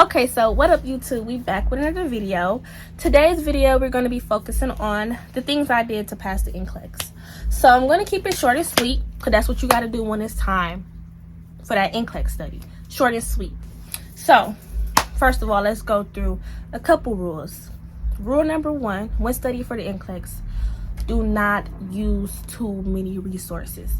Okay, so what up YouTube? We back with another video. Today's video we're going to be focusing on the things I did to pass the NCLEX. So I'm going to keep it short and sweet because that's what you got to do when it's time for that NCLEX study. Short and sweet. So first of all, let's go through a couple rules. Rule number 1, when studying for the NCLEX, do not use too many resources.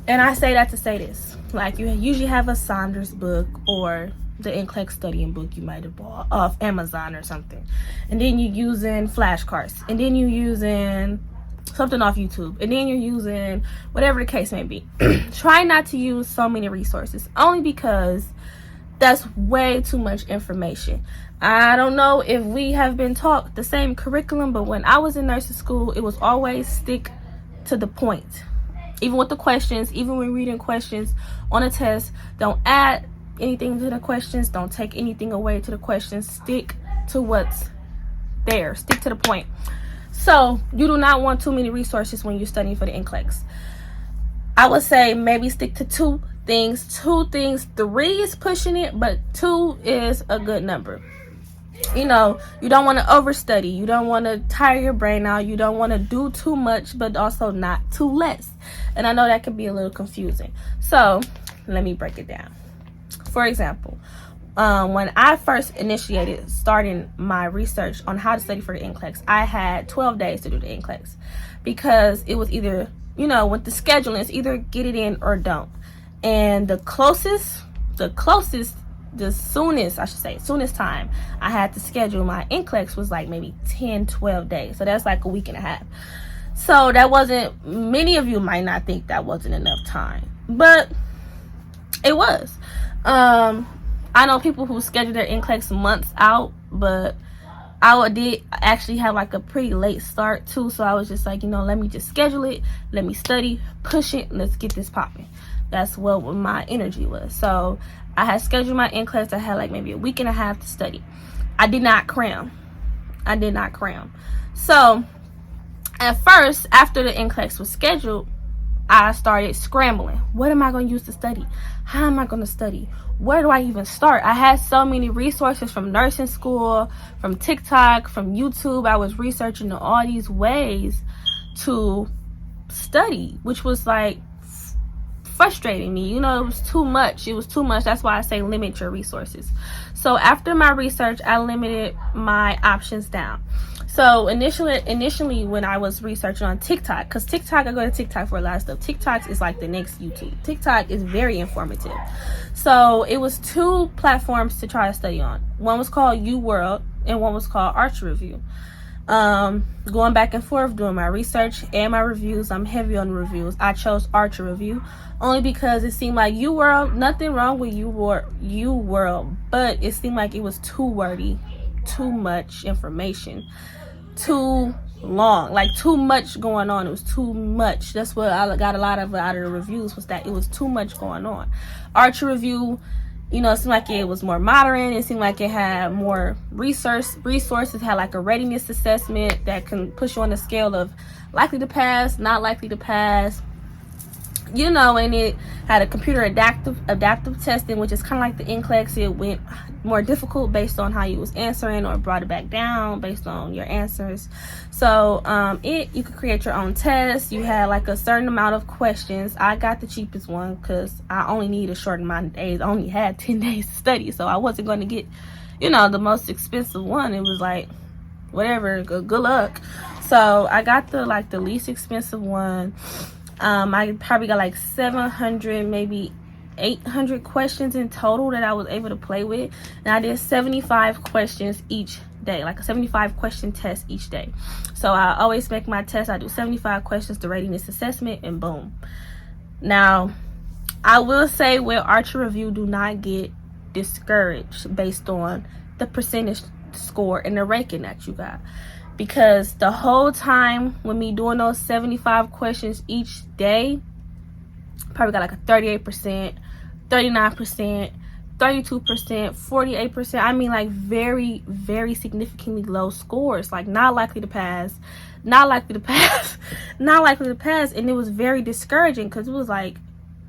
And I say that to say this, like you usually have a Saunders book or the NCLEX studying book you might have bought off Amazon or something, and then you're using flashcards, and then you're using something off YouTube, and then you're using whatever the case may be. Try not to use so many resources, only because that's way too much information. I don't know if we have been taught the same curriculum, but when I was in nursing school, it was always stick to the point. Even with the questions, even when reading questions on a test, don't add anything to the questions, don't take anything away to the questions, stick to what's there, stick to the point. So you do not want too many resources when you're studying for the NCLEX. I would say maybe stick to two things. 3 is pushing it, but 2 is a good number. You know, you don't want to overstudy, you don't want to tire your brain out, you don't want to do too much but also not too less. And I know that can be a little confusing, so let me break it down. For example, when I first initiated starting my research on how to study for the NCLEX, I had 12 days to do the NCLEX because it was either, you know, with the scheduling, it's either get it in or don't. And the soonest time I had to schedule my NCLEX was like maybe 10-12 days. So that's like a week and a half. So that wasn't, many of you might not think that wasn't enough time, but it was. I know people who schedule their NCLEX months out, but I did actually have like a pretty late start too. So I was just like, you know, let me just schedule it, let me study, push it, let's get this popping. That's what my energy was. So I had scheduled my NCLEX. I had like maybe a week and a half to study. I did not cram. So at first, after the NCLEX was scheduled, I started scrambling. What am I going to use to study? How am I going to study? Where do I even start? I had so many resources from nursing school, from TikTok, from YouTube. I was researching all these ways to study, which was like frustrating me. You know, it was too much. That's why I say limit your resources. So after my research, I limited my options down. So initially when I was researching on TikTok, because TikTok, I go to TikTok for a lot of stuff. TikTok is like the next YouTube. TikTok is very informative. So it was 2 platforms to try to study on. One was called UWorld and one was called Archer Review. Going back and forth doing my research and my reviews. I'm heavy on reviews. I chose Archer Review only because it seemed like UWorld, nothing wrong with UWorld, but it seemed like it was too wordy, too much information, too long, like too much going on. It was too much. That's what I got a lot of out of the reviews, was that it was too much going on. Archer Review, you know, it seemed like it was more modern. It seemed like it had more resources, had like a readiness assessment that can push you on the scale of likely to pass, not likely to pass, you know, and it had a computer adaptive testing, which is kind of like the NCLEX. It went more difficult based on how you was answering, or brought it back down based on your answers. So you could create your own test. You had like a certain amount of questions. I got the cheapest one because I only need a short amount of days. I only had 10 days to study, so I wasn't going to get, you know, the most expensive one. It was like whatever, good luck. So I got the least expensive one. I probably got like 700, maybe 800 questions in total that I was able to play with, and I did 75 questions each day, like a 75 question test each day. So I always make my test, I do 75 questions, the readiness assessment, and boom. Now I will say with Archer Review, do not get discouraged based on the percentage score and the ranking that you got, because the whole time with me doing those 75 questions each day, probably got like a 38%, 39%, 32%, 48%. I mean, like very, very significantly low scores, like not likely to pass, not likely to pass, not likely to pass. And it was very discouraging because it was like,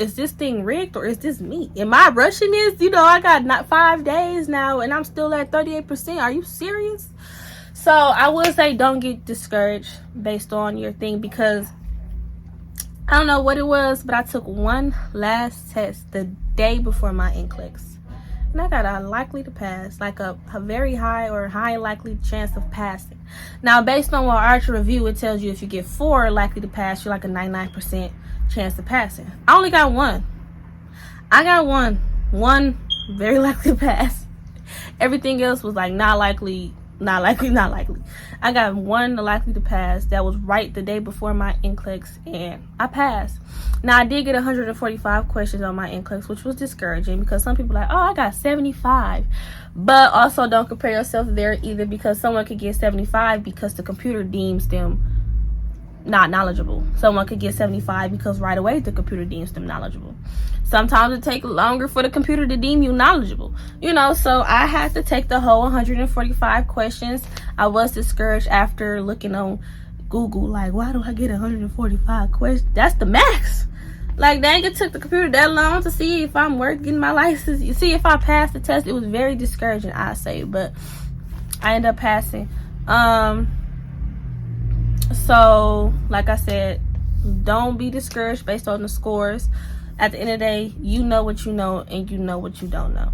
is this thing rigged or is this me? Am I rushing this? You know, I got not 5 days now and I'm still at 38%. Are you serious? So I would say don't get discouraged based on your thing, because I don't know what it was, but I took one last test the day before my NCLEX. And I got a likely to pass, like a very high or high likely chance of passing. Now, based on what Archer Review, it tells you if you get 4 likely to pass, you're like a 99% chance of passing. I only got one. I got one very likely to pass. Everything else was like not likely, not likely, not likely. I got one likely to pass that was right the day before my NCLEX, and I passed. Now, I did get 145 questions on my NCLEX, which was discouraging because some people are like, oh, I got 75. But also don't compare yourself there either, because someone could get 75 because the computer deems them not knowledgeable. Someone could get 75 because right away the computer deems them knowledgeable. Sometimes it takes longer for the computer to deem you knowledgeable, you know. So I had to take the whole 145 questions. I was discouraged after looking on Google, like, why do I get 145 questions? That's the max. Like, dang, it took the computer that long to see if I'm worth getting my license. You see, if I passed the test, it was very discouraging, I say, but I ended up passing. So like I said, don't be discouraged based on the scores. At the end of the day, you know what you know and you know what you don't know.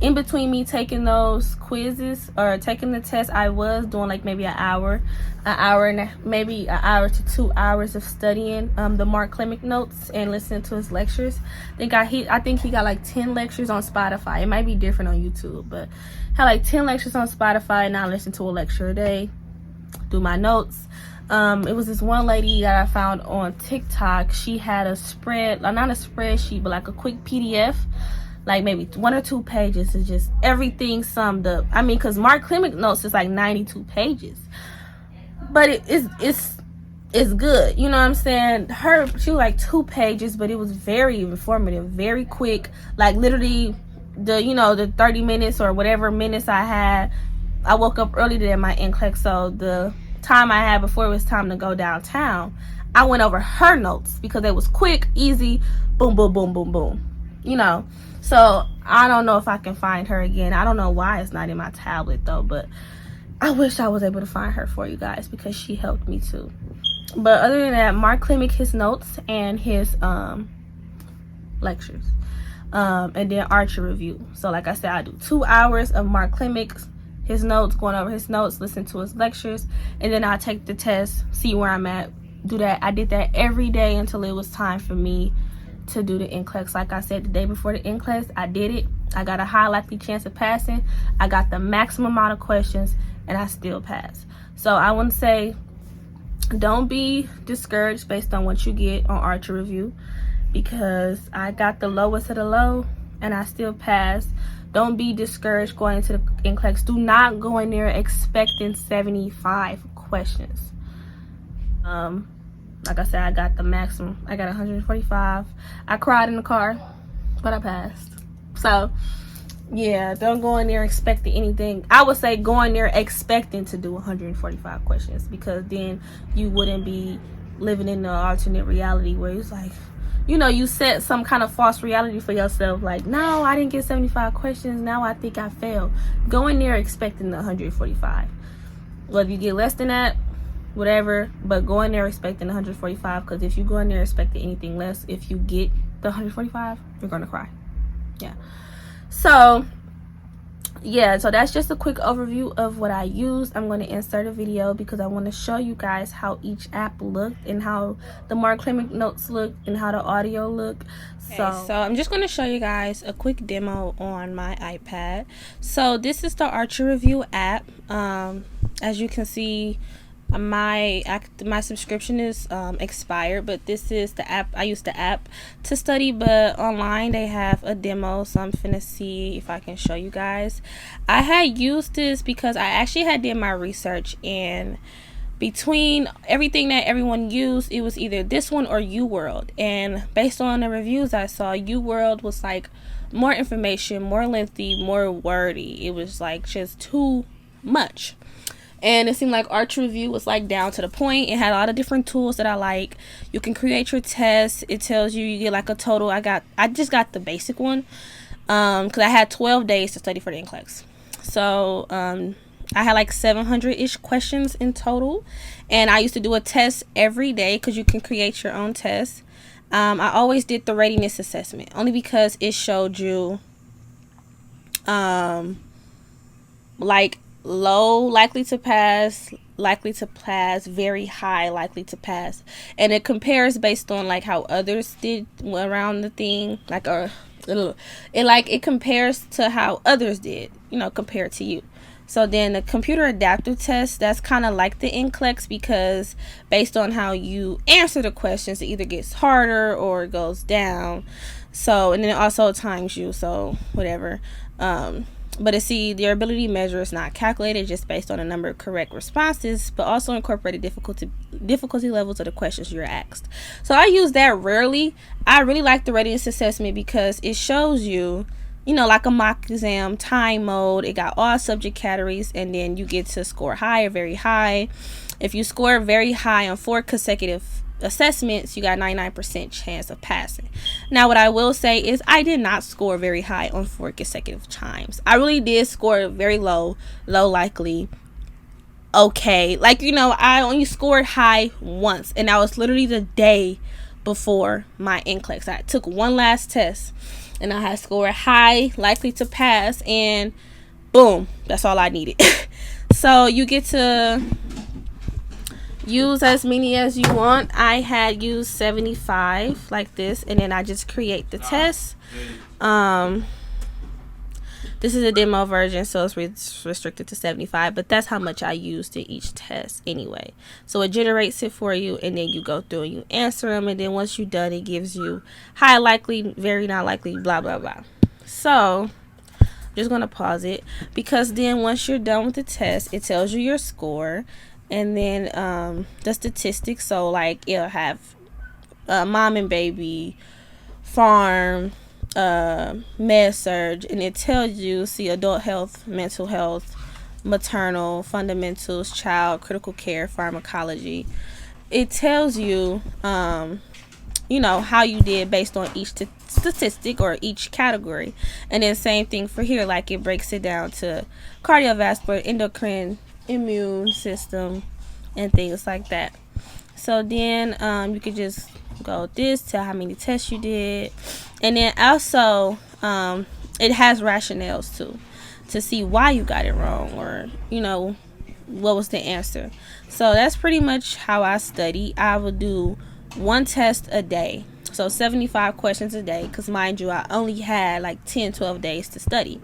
In between me taking those quizzes or taking the test, I was doing like maybe an hour and maybe an hour to 2 hours of studying the Mark Clemick notes and listening to his lectures. I think he got like 10 lectures on Spotify. It might be different on YouTube, but had like 10 lectures on Spotify, and I listen to a lecture a day, do my notes. It was this one lady that I found on TikTok. She had a spread, not a spreadsheet, but like a quick PDF, like maybe 1 or 2 pages. It's just everything summed up. I mean, because Mark Clemick notes is like 92 pages, but it's good. You know what I'm saying? She was like 2 pages, but it was very informative, very quick. Like literally, the 30 minutes or whatever minutes I had. I woke up early today at my NCLEX, so the time I had before it was time to go downtown, I went over her notes because it was quick, easy, boom, boom, boom, boom, boom. You know, so I don't know if I can find her again. I don't know why it's not in my tablet though, but I wish I was able to find her for you guys because she helped me too. But other than that, Mark Clemick, his notes and his lectures, and then Archer Review. So like I said, I do 2 hours of Mark Clemick's, his notes, going over his notes, listen to his lectures, and then I take the test, see where I'm at, do that. I did that every day until it was time for me to do the NCLEX. Like I said, the day before the NCLEX, I did it. I got a high likely chance of passing. I got the maximum amount of questions, and I still passed. So I want to say, don't be discouraged based on what you get on Archer Review, because I got the lowest of the low, and I still passed. Don't be discouraged going into the NCLEX. Do not go in there expecting 75 questions. Like I said, I got the maximum. I got 145. I cried in the car, but I passed. So, yeah, don't go in there expecting anything. I would say go in there expecting to do 145 questions, because then you wouldn't be living in the alternate reality where it's like, you set some kind of false reality for yourself. Like, no, I didn't get 75 questions. Now I think I failed. Go in there expecting the 145. Whether you get less than that, whatever, but go in there expecting 145, because if you go in there expecting anything less, if you get the 145, you're going to cry. Yeah. So, yeah, so that's just a quick overview of what I used. I'm going to insert a video because I want to show you guys how each app looked and how the Mark Clemick notes look and how the audio look. So I'm just going to show you guys a quick demo on my iPad. So this is the Archer Review app. As you can see, my subscription is expired, but this is the app. I use the app to study, but online they have a demo, so I'm finna see if I can show you guys. I had used this because I actually had did my research, and between everything that everyone used, it was either this one or UWorld, and based on the reviews I saw, UWorld was like more information, more lengthy, more wordy. It was like just too much. And it seemed like Arch Review was like down to the point. It had a lot of different tools that I like. You can create your tests. It tells you get like a total. I just got the basic one because I had 12 days to study for the NCLEX. So I had like 700-ish questions in total, and I used to do a test every day because you can create your own test. I always did the readiness assessment only because it showed you like low likely to pass, very high likely to pass, and it compares based on like how others did around the thing, like it compares to how others did, compared to you. So then the computer adaptive test, that's kind of like the NCLEX because based on how you answer the questions, it either gets harder or it goes down. So, and then it also times you, so whatever. But your ability measure is not calculated just based on a number of correct responses, but also incorporated difficulty levels of the questions you're asked. So I use that rarely. I really like the readiness assessment because it shows you, like a mock exam, time mode. It got all subject categories, and then you get to score high or very high. If you score very high on 4 consecutive assessments, you got 99% chance of passing. Now, what I will say is I did not score very high on 4 consecutive times. I really did score very low likely. Okay, I only scored high once, and that was literally the day before my NCLEX. I took one last test, and I had scored high likely to pass, and boom, that's all I needed. So you get to use as many as you want. I had used 75 like this, and then I just create the test. This is a demo version, so it's restricted to 75, but that's how much I used in each test anyway. So it generates it for you, and then you go through and you answer them, and then once you're done, it gives you high likely, very not likely, blah blah blah. So I'm just gonna pause it, because then once you're done with the test, it tells you your score, and then the statistics. So like it'll have mom and baby, farm, med surg, and it tells you, see, adult health, mental health, maternal, fundamentals, child, critical care, pharmacology. It tells you how you did based on each statistic or each category. And then same thing for here, like it breaks it down to cardiovascular, endocrine, immune system, and things like that. So then you could just go with this, tell how many tests you did, and then also it has rationales too, to see why you got it wrong, or what was the answer. So that's pretty much how I study. I would do one test a day, so 75 questions a day, because mind you, I only had like 10-12 days to study.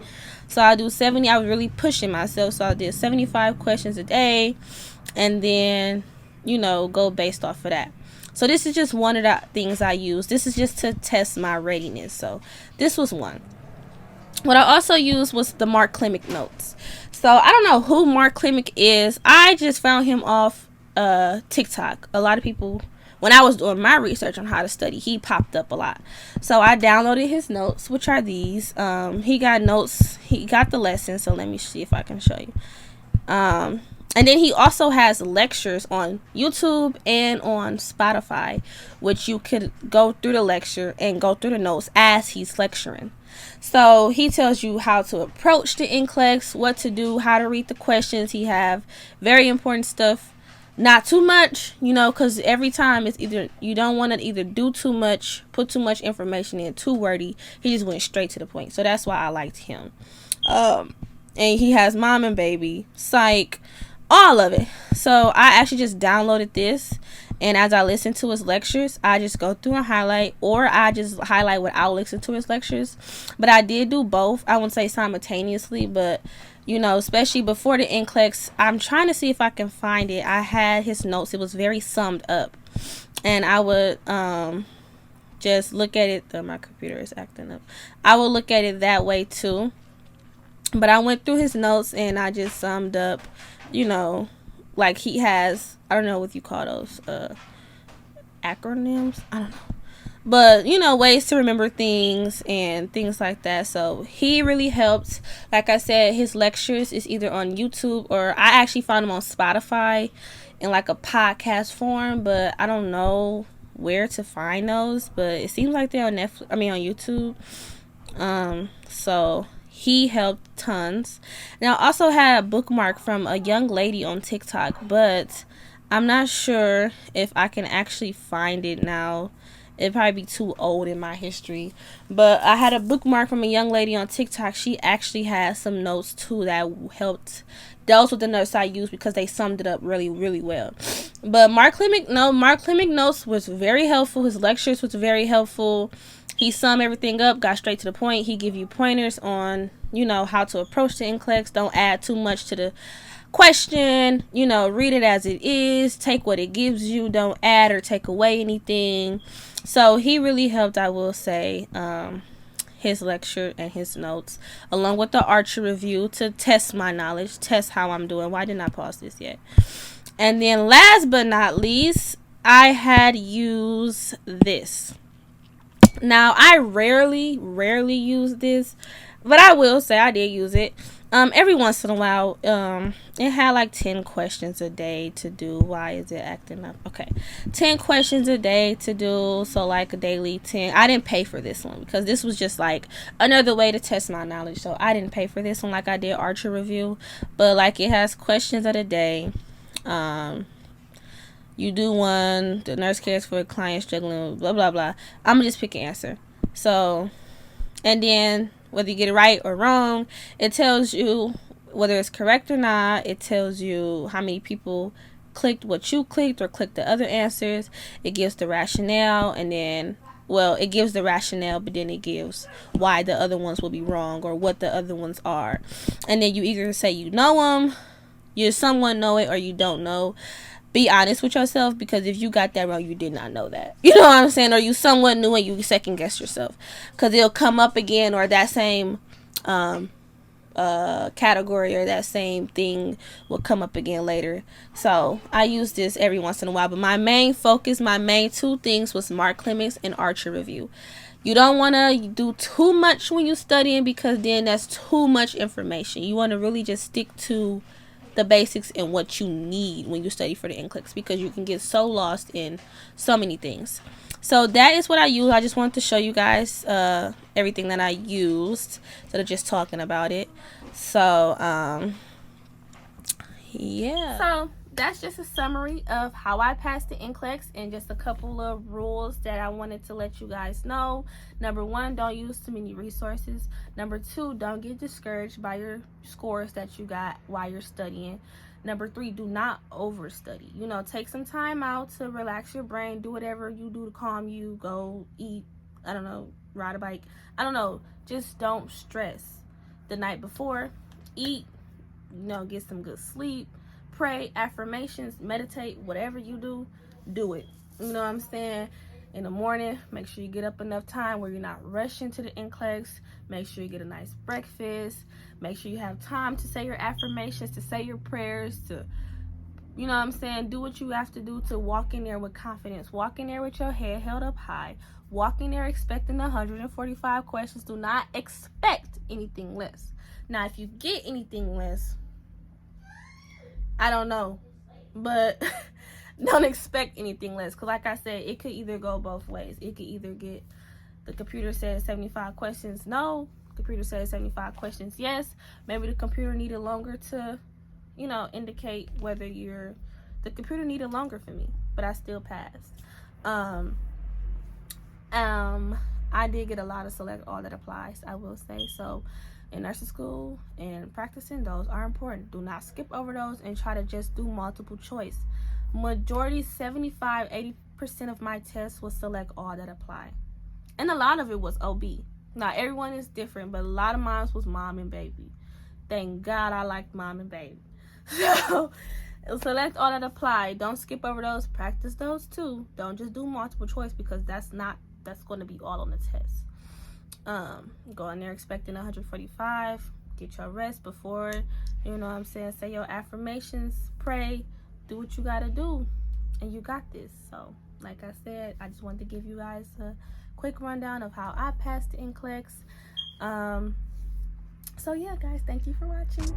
So I do 70. I was really pushing myself, so I did 75 questions a day, and then go based off of that. So this is just one of the things I use. This is just to test my readiness. So this was one. What I also used was the Mark Klimic notes. So I don't know who Mark Klimic is. I just found him off TikTok. A lot of people, when I was doing my research on how to study, he popped up a lot. So I downloaded his notes, which are these. He got notes. He got the lesson. So let me see if I can show you. And then he also has lectures on YouTube and on Spotify, which you could go through the lecture and go through the notes as he's lecturing. So he tells you how to approach the NCLEX, what to do, how to read the questions. He have very important stuff. Not too much, because every time it's either you don't want to either do too much, put too much information in, too wordy. He just went straight to the point. So that's why I liked him. And he has mom and baby, psych, all of it. So I actually just downloaded this, and as I listen to his lectures, I just go through and highlight, or I just highlight what I'll listen to his lectures. But I did do both. I wouldn't say simultaneously, but especially before the NCLEX, I'm trying to see if I can find it. I had his notes. It was very summed up, and I would just look at it. My computer is acting up. I will look at it that way too. But I went through his notes, and I just summed up, like he has, I don't know what you call those, acronyms, I don't know. but you know, ways to remember things and things like that. So he really helped. Like I said, his lectures is either on YouTube, or I actually found him on Spotify in like a podcast form, but I don't know where to find those, but it seems like they're on Netflix, I mean on YouTube. So he helped tons. Now I also had a bookmark from a young lady on TikTok, but I'm not sure if I can actually find it now. It'd probably be too old in my history. But I had a bookmark from a young lady on TikTok. She actually had some notes too that helped. Those were the notes I used because they summed it up really, really well. But Mark Clemick notes was very helpful. His lectures was very helpful. He summed everything up, got straight to the point. He give you pointers on, you know, how to approach the NCLEX. Don't add too much to the question, you know, read it as it is, take what it gives you, don't add or take away anything. So he really helped, I will say, his lecture and his notes, along with the Archer review to test my knowledge, test how I'm doing. Why didn't I pause this yet? And then last but not least, I had used this. Now I rarely use this, but I will say I did use it. Every once in a while. It had like 10 questions a day to do. Why is it acting up? Okay, 10 questions a day to do. So like a daily 10. I didn't pay for this one because this was just like another way to test my knowledge. So I didn't pay for this one like I did Archer review. But like it has questions of the day. You do one. The nurse cares for a client struggling. Blah blah blah. I'm gonna just pick an answer. So, and then whether you get it right or wrong, it tells you whether it's correct or not. It tells you how many people clicked what you clicked or clicked the other answers. It gives the rationale, and then, well, it gives the rationale, but then it gives why the other ones will be wrong or what the other ones are. And then you either say you know them, you somewhat know it, or you don't know. Be honest with yourself, because if you got that wrong, you did not know that. You know what I'm saying? Or you somewhat knew and you second guess yourself, because it'll come up again, or that same category or that same thing will come up again later. So I use this every once in a while, but my main focus, my main two things was Mark Clemens and Archer review. You don't want to do too much when you're studying, because then that's too much information. You want to really just stick to the basics and what you need when you study for the NCLEX, because you can get so lost in so many things. So that is what I use. I just wanted to show you guys everything that I used instead of just talking about it. So yeah. So that's just a summary of how I passed the NCLEX, and just a couple of rules that I wanted to let you guys know. Number 1, don't use too many resources. Number 2, don't get discouraged by your scores that you got while you're studying. Number 3, do not overstudy. You know, take some time out to relax your brain. Do whatever you do to calm you. Go eat, I don't know, ride a bike. I don't know. Just don't stress the night before. Eat, you know, get some good sleep. Pray, affirmations, meditate, whatever you do it. You know what I'm saying? In the morning, make sure you get up enough time where you're not rushing to the NCLEX. Make sure you get a nice breakfast. Make sure you have time to say your affirmations, to say your prayers, to, you know what I'm saying, do what you have to do to walk in there with confidence. Walk in there with your head held up high. Walk in there expecting 145 questions. Do not expect anything less. Now, if you get anything less, I don't know, but don't expect anything less, because like I said, it could either go both ways. It could either get, the computer says 75 questions, no. Computer says 75 questions, yes. Maybe the computer needed longer to, you know, indicate whether you're, the computer needed longer for me, but I still passed. I did get a lot of select all that applies, I will say. So in nursing school and practicing, those are important. Do not skip over those and try to just do multiple choice. Majority, 75-80% of my tests was select all that apply, and a lot of it was OB. Now everyone is different, but a lot of mine was mom and baby. Thank God I liked mom and baby. So select all that apply. Don't skip over those. Practice those too. Don't just do multiple choice, because that's going to be all on the test. Go in there expecting 145. Get your rest before, you know what I'm saying, say your affirmations, pray, do what you gotta do, and you got this. So like I said, I just wanted to give you guys a quick rundown of how I passed the NCLEX. So yeah, guys, thank you for watching.